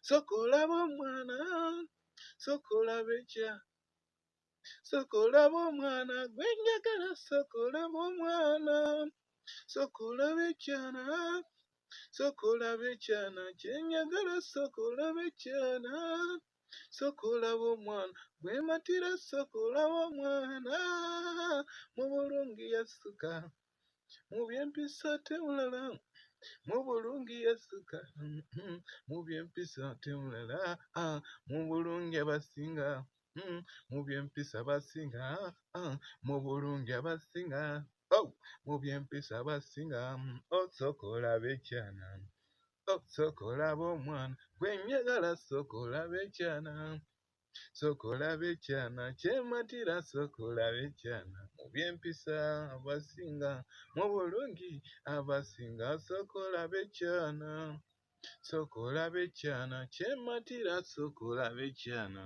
sokolaba omwana sokolaba ekyana sokolaba omwana gwe njagala sokolaba omwana sokolaba ekyana sokolaba ekyana kye njagala sokolaba ekyana sokolaba omwana gwe matira sokolaba omwana mu bulungi yassuka mu by'empisa temulala mu bulungi yassuka mu by'empisa temulala mu bulungi abasinga mu by'empisa basinga mu bulungi abasinga mu by'empisa basinga sokolaba ekyana sokolaba omwana gwe njagala sokolaba ekyana sokolaba ekyana kyematira sokolaba ekyana mu by'empisa abasinga mu bulungi abasinga sokolaba ekyana sokolaba ekyana kyematira sokolaba ekyana